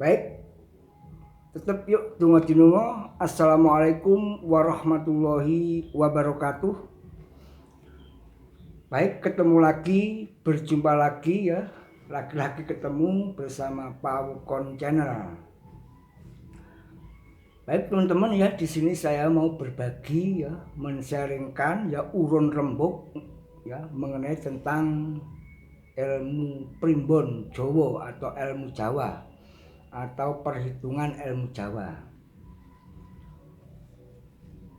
Baik, tetap yuk tunggu dinungo. Assalamualaikum warahmatullahi wabarakatuh. Baik, ketemu lagi, berjumpa lagi ya. Lagi-lagi ketemu bersama Pak Wukon Channel. Baik teman-teman ya, di sini saya mau berbagi ya, men-sharingkan ya urun rembuk ya mengenai tentang ilmu primbon Jawa atau ilmu Jawa atau perhitungan ilmu Jawa.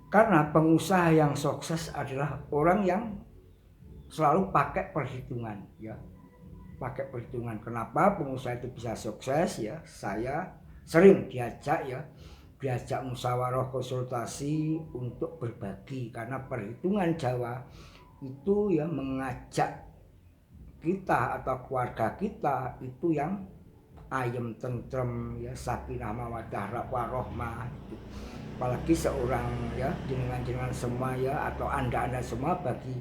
Karena pengusaha yang sukses adalah orang yang selalu pakai perhitungan ya. Pakai perhitungan. Kenapa pengusaha itu bisa sukses ya? Saya sering diajak musyawarah konsultasi untuk berbagi, karena perhitungan Jawa itu ya mengajak kita atau keluarga kita itu yang ayem tentrem ya, sakinah mawaddah warahmah. Apalagi seorang ya jenengan semua ya, atau anda semua, bagi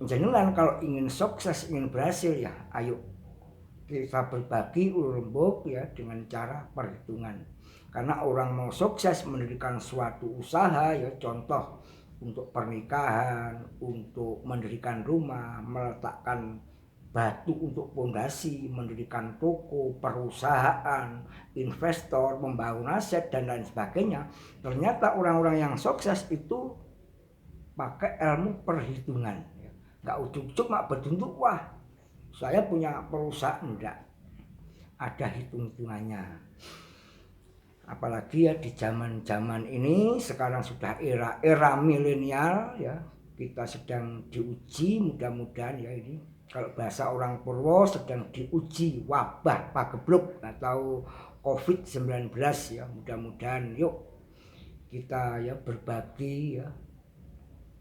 jenengan kalau ingin sukses, ingin berhasil ya, ayo kita berbagi urembuk ya dengan cara perhitungan. Karena orang mau sukses mendirikan suatu usaha ya, contoh untuk pernikahan, untuk mendirikan rumah, meletakkan batu untuk pondasi, mendirikan toko, perusahaan, investor, membangun aset dan lain sebagainya. Ternyata orang-orang yang sukses itu pakai ilmu perhitungan. Nggak ujuk-ujuk mak berbentuk, wah saya punya perusahaan, enggak. Ada hitung-hitungannya. Apalagi ya di zaman ini sekarang sudah era milenial ya, kita sedang diuji, mudah-mudahan ya ini kalau bahasa orang Purwo sedang diuji wabah pagebluk atau COVID-19 ya. Mudah-mudahan yuk kita ya berbagi ya,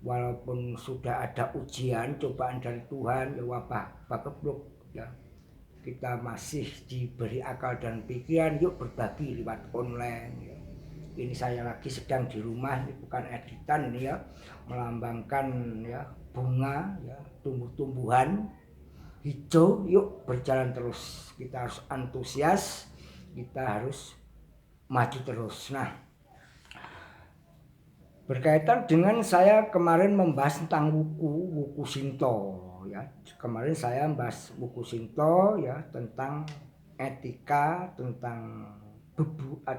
walaupun sudah ada ujian cobaan dari Tuhan ya, wabah pagebluk ya, kita masih diberi akal dan pikiran, yuk berbagi lewat online ya. Ini saya lagi sedang di rumah, ini bukan editan ini ya, melambangkan ya bunga ya, tumbuh-tumbuhan hijau, yuk berjalan terus. Kita harus antusias, kita harus maju terus. Nah, berkaitan dengan saya kemarin membahas tentang wuku Shinto ya. Kemarin saya membahas wuku Shinto ya, tentang etika, tentang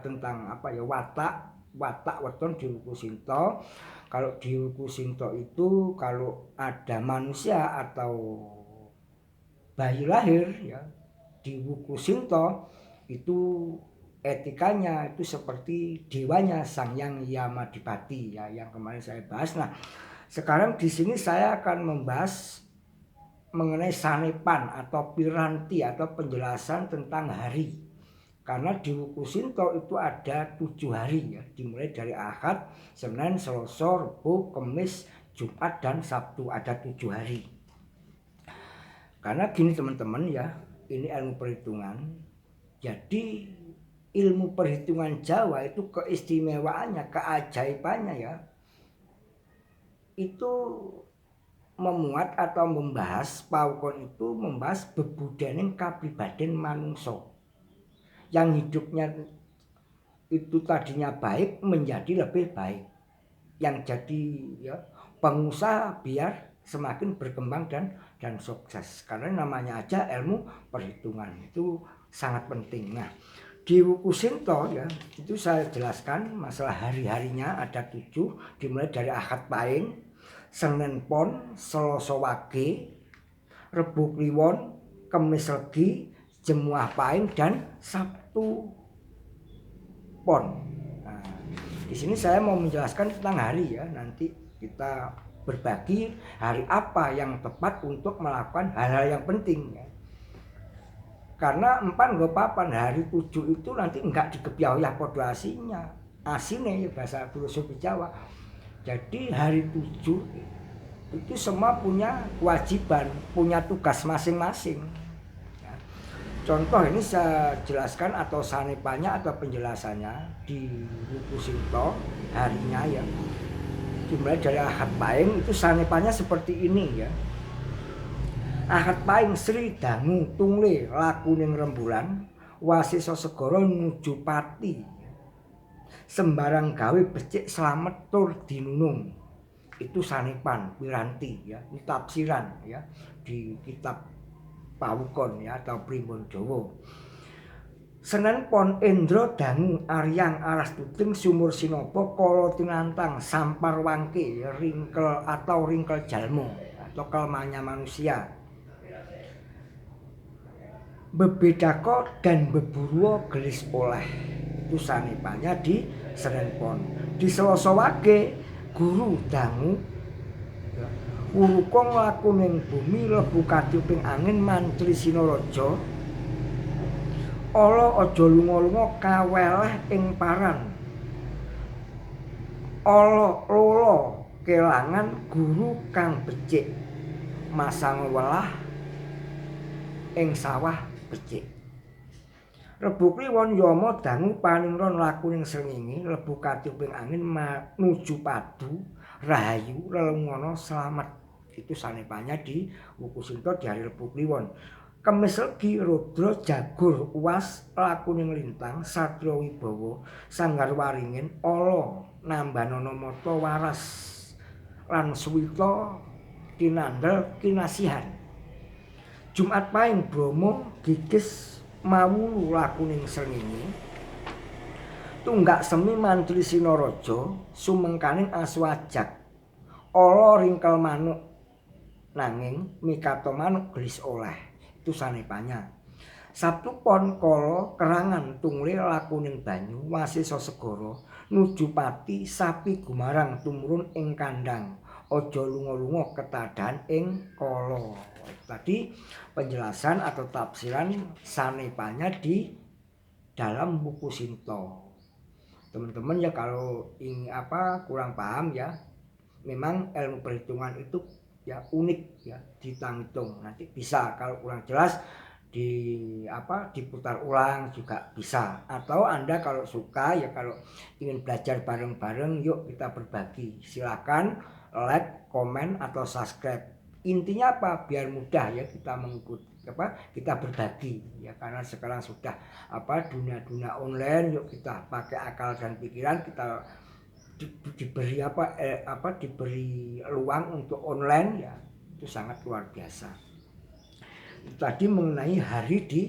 tentang apa ya, watak weton di wuku Shinto. Kalau di wuku Shinto itu kalau ada manusia atau bayi lahir ya, di wuku Shinto itu etikanya itu seperti dewanya Sang Hyang Yamadipati ya, yang kemarin saya bahas. Nah, sekarang di sini saya akan membahas mengenai sanepan atau piranti atau penjelasan tentang hari. Karena di wuku Shinto itu ada 7 hari ya, dimulai dari Ahad, Senin, Selasa, Rabu, Kamis, Jumat dan Sabtu, ada 7 hari. Karena gini teman-teman ya, ini ilmu perhitungan. Jadi ilmu perhitungan Jawa itu keistimewaannya, keajaibannya ya, itu memuat atau membahas, paukon itu membahas bebudaning kapribadén manungsa yang hidupnya itu tadinya baik menjadi lebih baik, yang jadi ya pengusaha biar semakin berkembang dan sukses. Karena namanya aja ilmu perhitungan, itu sangat penting. Nah, di wuku Shinto ya, itu saya jelaskan masalah hari-harinya ada 7, dimulai dari Ahad Pahing, Senin Pon, Selasa Wage, Rebu Kliwon, Kamis Legi, Jemuah Pahing dan Sabtu Pon. Nah, di sini saya mau menjelaskan tentang hari ya, nanti kita berbagi hari apa yang tepat untuk melakukan hal-hal yang penting ya. Karena 4 papan hari 7 itu nanti enggak dikebiau ya podo asine ya, bahasa filosofi Jawa. Jadi hari 7 itu semua punya kewajiban, punya tugas masing-masing ya. Contoh ini saya jelaskan atau sanepannya atau penjelasannya di wuku Shinto harinya ya, dimulai dari Ahad Pahing, itu sanepannya seperti ini ya. Ahad Pahing Sri Dangu Tungle Lakuning Rembulan Wasisa segara nuju pati. Sembarang gawe becik slamet tur dinunung. Itu sanepan piranti ya, ini tafsiran ya di kitab Pawukon ya atau Primbon Dawa. Senen pon Endra dangu aryang aras tuting sumur sinapa kala tinantang sampar wangke ringkel atau ringkel jalmo atau kelmanya manusia. Bebedako dan beburuo gelis oleh. Itu sanepannya di Senen pon. Di Selasa Wage guru dangu Wurukong laku ning bumi lebu katiuping angin mantri Sinaraja. Ala aja lunga-lunga kaweleh ing paran. Ala lola kelangan guru kang becik. Masang welah ing sawah becik. Rebu kliwon Yama dangu paningron laku ning srengenge lebu katiuping angin menuju padu rahayu lelungono slamet. Itu sanepannya di Wuku Sinta di hari Rebu Kliwon. Kemis Legi Rudra Jagur Uwas lakuning lintang Satya Wibawa Sanggar Waringin Ala Nambanana Mata waras lan suwita tinandel kinasihan. Jumat Pahing Bromo gigis mawulu lakuning srengenge. Tunggak semi mantri Sinaraja sumengkaning aswajak. Ala ringkel manuk nanging mikata manuk gelis oleh. Itu sanepannya. Sabtu pon kala kerangan tungli lakuning banyu Wasisa segara nuju pati sapi gumarang tumurun ing kandang. Aja lunga-lunga ketadan ing kala. Tadi penjelasan atau tafsiran sanepannya di dalam Wuku Sinta. Teman-teman ya kalau ini kurang paham ya, memang ilmu perhitungan itu ya unik ya, ditanggung nanti bisa kalau kurang jelas diputar ulang juga bisa, atau Anda kalau suka ya kalau ingin belajar bareng-bareng yuk kita berbagi, silakan like, komen atau subscribe. Intinya apa? Biar mudah ya kita mengikuti kita berbagi ya, karena sekarang sudah dunia online, yuk kita pakai akal dan pikiran, kita diberi diberi ruang untuk online ya, itu sangat luar biasa. Tadi mengenai hari di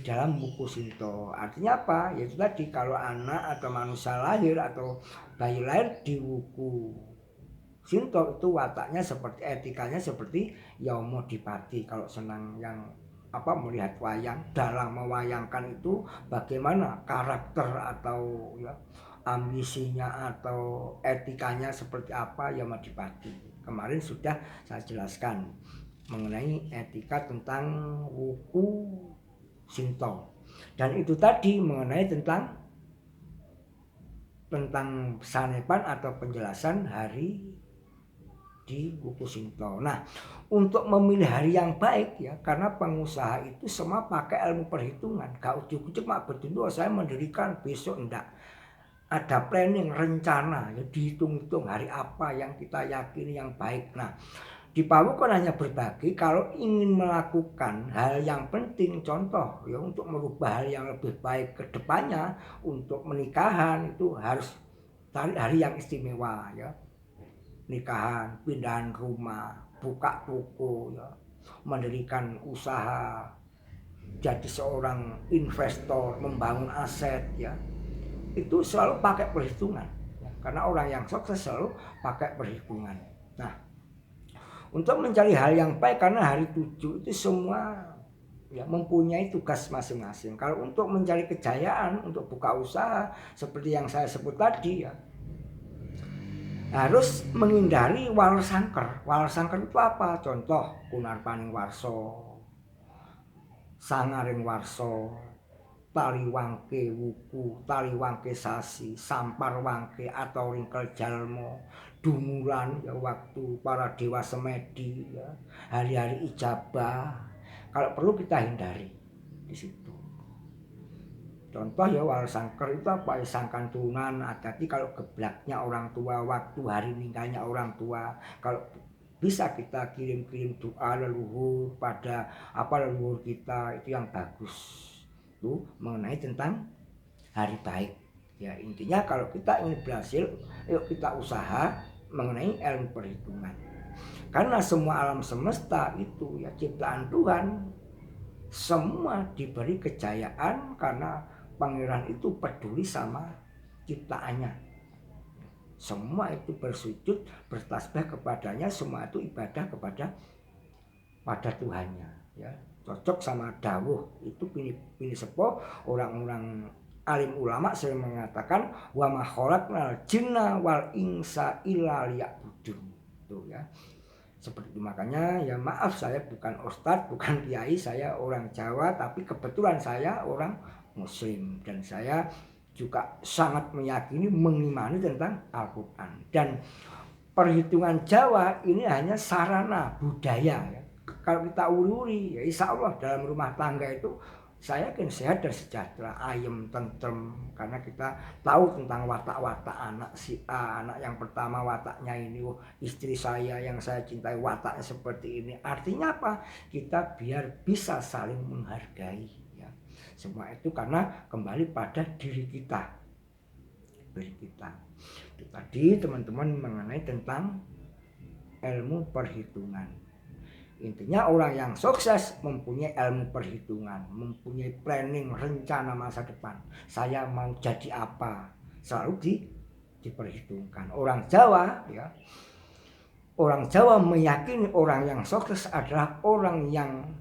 dalam Wuku Sinta, artinya apa? Yaitu tadi kalau anak atau manusia lahir atau bayi lahir di Wuku Sinta itu wataknya seperti, etikanya seperti Yama Dipati. Kalau senang yang melihat wayang, dalam mewayangkan itu bagaimana karakter atau ya ambisinya atau etikanya seperti apa Yama Dipati. Kemarin sudah saya jelaskan mengenai etika tentang Wuku Sinta. Dan itu tadi mengenai tentang sanepan atau penjelasan hari di Wuku Sinta. Nah, untuk memilih hari yang baik ya, karena pengusaha itu semua pakai ilmu perhitungan. Gak ujuk-ujuk mak betul saya mendirikan besok, enggak. Ada planning, rencana, ya dihitung-hitung hari apa yang kita yakini yang baik. Nah, di Pawukon hanya berbagi kalau ingin melakukan hal yang penting, contoh ya untuk merubah hal yang lebih baik ke depannya, untuk menikahan itu harus cari hari yang istimewa ya. Nikahan, pindahan rumah, buka toko ya, mendirikan usaha, jadi seorang investor, membangun aset ya. Itu selalu pakai perhitungan ya, karena orang yang sukses selalu pakai perhitungan. Nah, untuk mencari hal yang baik, karena hari 7 itu semua ya mempunyai tugas masing-masing. Kalau untuk mencari kejayaan, untuk buka usaha seperti yang saya sebut tadi ya, harus menghindari waler sangker. Waler sangker itu apa? Contoh Kunarpaning Warsa, Sangaring Warsa, Taliwangke Wuku, Taliwangke Sasi, Sampar Wangke atau Ringkel Jalmo, Dumulan ya waktu para dewa semedi ya, hari-hari ijabah. Kalau perlu kita hindari di situ. Contoh ya waler sangker itu apa? Sangkan turunan, hati-hati kalau geblaknya orang tua, waktu hari meninggalnya orang tua. Kalau bisa kita kirim-kirim doa leluhur pada leluhur kita, itu yang bagus tuh mengenai tentang hari baik. Ya intinya kalau kita ingin berhasil, yuk kita usaha mengenai ilmu perhitungan. Karena semua alam semesta itu ya ciptaan Tuhan, semua diberi kejayaan karena pangeran itu peduli sama ciptaannya. Semua itu bersujud, bertasbih kepadanya, semua itu ibadah pada Tuhannya. Ya, cocok sama dawuh itu pilih sepo orang-orang alim ulama sering mengatakan wa ma khalaqnal jinna wal insa illa liya'budun. Tuh ya. Seperti itu, makanya ya maaf saya bukan ustadz, bukan kiai, saya orang Jawa, tapi kebetulan saya orang Muslim dan saya juga sangat meyakini mengimani tentang Al-Quran. Dan perhitungan Jawa ini hanya sarana budaya ya. Kalau kita uri-uri ya insya Allah dalam rumah tangga itu saya yakin sehat dan sejahtera, ayem, tentrem, karena kita tahu tentang watak-watak anak si A, anak yang pertama wataknya ini, istri saya yang saya cintai wataknya seperti ini. Artinya apa? Kita biar bisa saling menghargai ya. Semua itu karena kembali pada diri kita. Itu tadi teman-teman mengenai tentang ilmu perhitungan. Intinya orang yang sukses mempunyai ilmu perhitungan, mempunyai planning, rencana masa depan. Saya mau jadi apa? Selalu diperhitungkan. Orang Jawa ya. Orang Jawa meyakini orang yang sukses adalah orang yang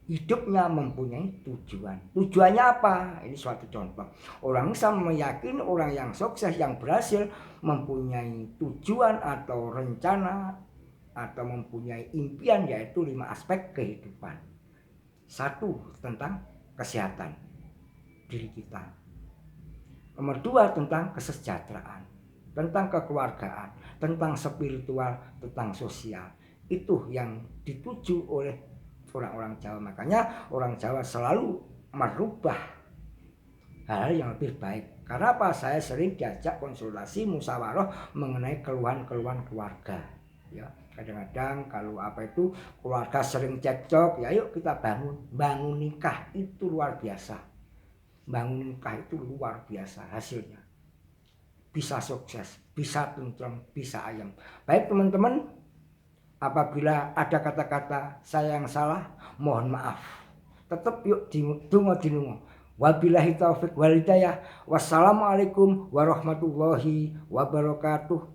hidupnya mempunyai tujuan. Tujuannya apa? Ini suatu contoh. Orang Islam meyakini orang yang sukses, yang berhasil mempunyai tujuan atau rencana atau mempunyai impian, yaitu 5 aspek kehidupan. 1, tentang kesehatan diri kita. Nomor 2, tentang kesejahteraan, tentang kekeluargaan, tentang spiritual, tentang sosial. Itu yang dituju oleh orang-orang Jawa. Makanya orang Jawa selalu merubah hal-hal yang lebih baik. Karena apa? Saya sering diajak konsultasi musyawarah mengenai keluhan-keluhan keluarga. Ya, kadang-kadang kalau keluarga sering cekcok, ya yuk kita bangun nikah, itu luar biasa. Bangun nikah itu luar biasa hasilnya. Bisa sukses, bisa tentrem, bisa ayem. Baik teman-teman, apabila ada kata-kata saya yang salah, mohon maaf. Tetap yuk dinungo. Wabillahi taufik wal hidayah. Wassalamualaikum warahmatullahi wabarakatuh.